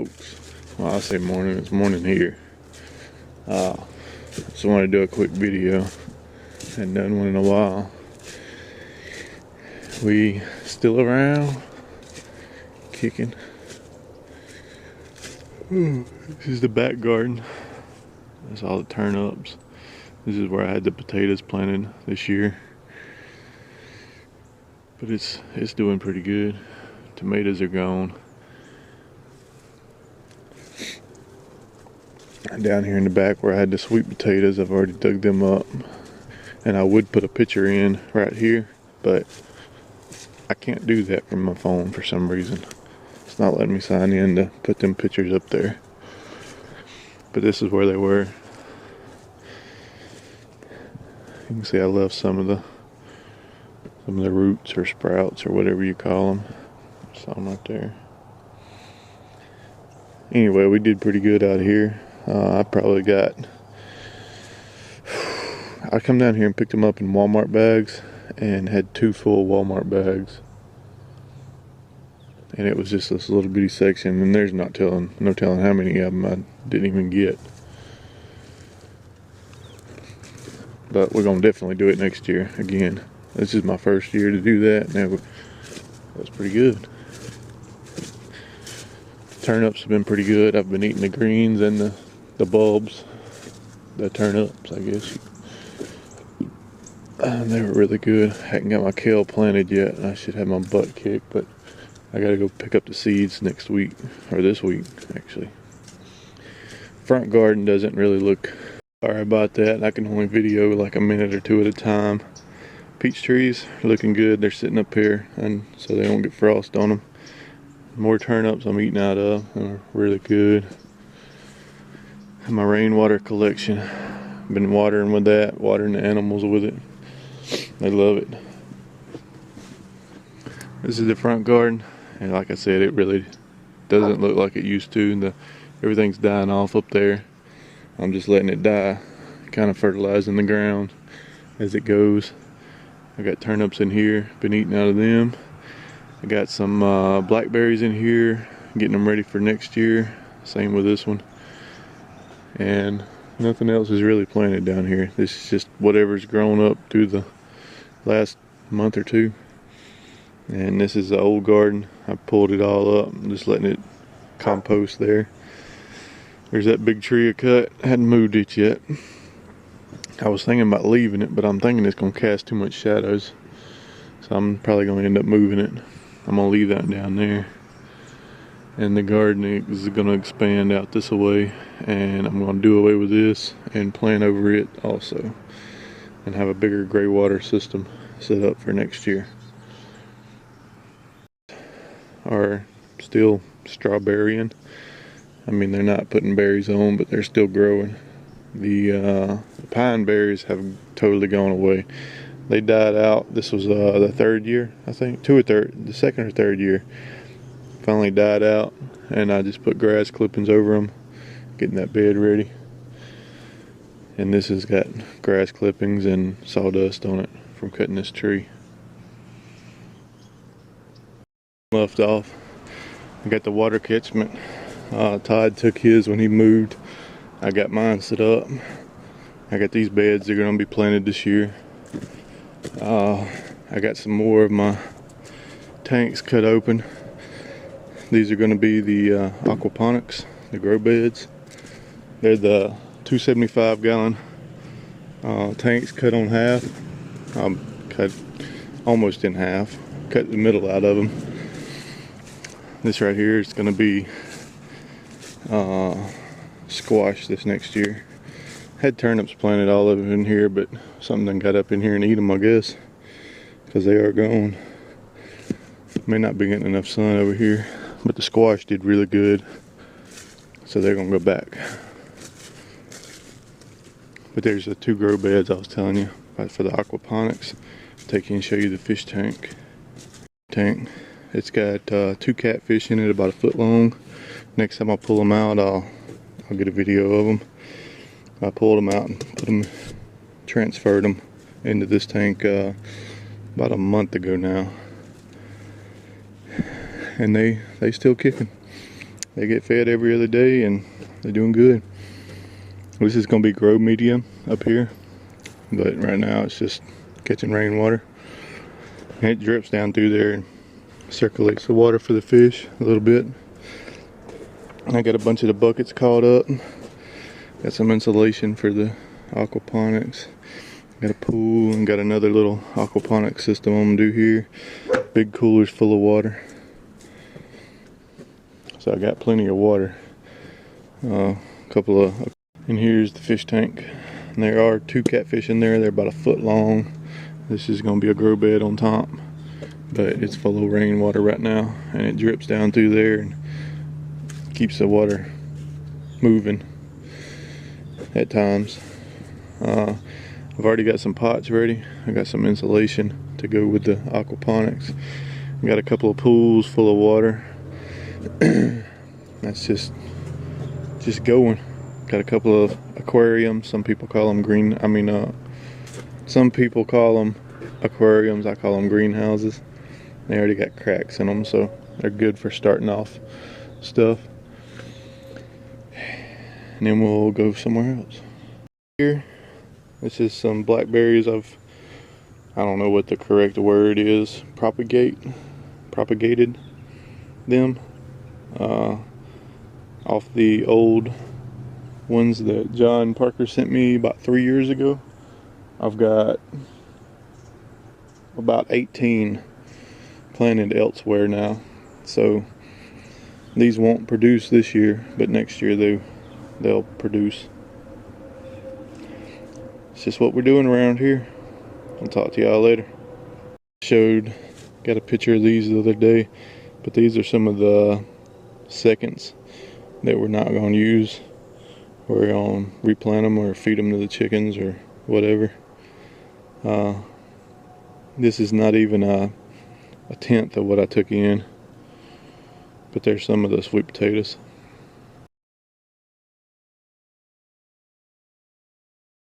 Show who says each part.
Speaker 1: folks. Well, I say morning, it's morning here. Just wanted to do a quick video. Hadn't done one in a while. We still around, kicking. This is the back garden. That's all the turnips. This is where I had the potatoes planted this year. But it's doing pretty good. Tomatoes are gone. Down here in the back where I had the sweet potatoes, I've already dug them up. And I would put a picture in right here, but I can't do that from my phone for some reason. It's not letting me sign in to put them pictures up there. But this is where they were. You can see I left some of the roots or sprouts or whatever you call them. Some right there. Anyway, we did pretty good out here. I come down here and picked them up in Walmart bags and had 2 full Walmart bags. And it was just this little bitty section, and there's no telling how many of them I didn't even get. But we're gonna definitely do it next year again. This is my first year to do that. Now that's pretty good. Turnips have been pretty good. I've been eating the greens and the bulbs, the turnips, I guess. They were really good. I hadn't got my kale planted yet. I should have my butt kicked, but I gotta go pick up the seeds next week, or this week actually. Front garden doesn't really look. Sorry about that. I can only video like a minute or 2 at a time. Peach trees are looking good. They're sitting up here, and so they don't get frost on them. More turnips I'm eating out of. They're really good. And my rainwater collection. Been watering with that, watering the animals with it. They love it. This is the front garden, and like I said, it really doesn't look like it used to. Everything's dying off up there. I'm just letting it die, kind of fertilizing the ground as it goes. I got turnips in here, been eating out of them. I got some blackberries in here, getting them ready for next year. Same with this one. And nothing else is really planted down here. This is just whatever's grown up through the last month or 2. And this is the old garden. I pulled it all up. I'm just letting it compost there. There's that big tree I cut. I hadn't moved it yet. I was thinking about leaving it, but I'm thinking it's going to cast too much shadows. So I'm probably going to end up moving it. I'm going to leave that down there. And the garden is going to expand out this way. And I'm going to do away with this and plant over it also. And have a bigger gray water system set up for next year. Are still strawberrying. I mean, they're not putting berries on, but they're still growing. The pine berries have totally gone away. They died out. This was the 3rd year, I think. The 2nd or 3rd year. Finally died out, and I just put grass clippings over them, getting that bed ready. And this has got grass clippings and sawdust on it from cutting this tree. Left off. I got the water catchment. Todd took his when he moved. I got mine set up. I got these beds. They're going to be planted this year. I got some more of my tanks cut open. These are going to be the aquaponics, the grow beds. They're the 275 gallon tanks cut on half. Cut almost in half. Cut the middle out of them. This right here is going to be squash this next year. Had turnips planted all over in here, but something done got up in here and eat them, I guess, because they are gone. May not be getting enough sun over here, but the squash did really good, so they're gonna go back. But there's the 2 grow beds I was telling you about for the aquaponics. Take you and show you the fish tank. It's got 2 catfish in it, about 1 foot long. Next time I pull them out, I'll get a video of them. I pulled them out and transferred them into this tank about a month ago now, and they still kicking. They get fed every other day and they're doing good. This is gonna be grow medium up here, but right now it's just catching rainwater. And it drips down through there and circulates the water for the fish a little bit. I got a bunch of the buckets caught up. Got some insulation for the aquaponics. Got a pool and got another little aquaponics system I'm gonna do here. Big coolers full of water. So I got plenty of water. And here's the fish tank. And there are 2 catfish in there. They're about 1 foot long. This is gonna be a grow bed on top, but it's full of rainwater right now, and it drips down through there and keeps the water moving at times. I've already got some pots ready. I got some insulation to go with the aquaponics. I got a couple of pools full of water. That's just going. Got a couple of aquariums. Some people call them some people call them aquariums. I call them greenhouses. They already got cracks in them, so they're good for starting off stuff. And then we'll go somewhere else. Here, this is some blackberries. I don't know what the correct word is. Propagated them off the old ones that John Parker sent me about 3 years ago. I've got about 18 planted elsewhere now, so these won't produce this year, but next year they'll produce. It's just what we're doing around here. I'll talk to y'all later. Got a picture of these the other day, but these are some of the seconds that we're not going to use. We're going to replant them or feed them to the chickens or whatever. This is not even a tenth of what I took in, but there's some of the sweet potatoes.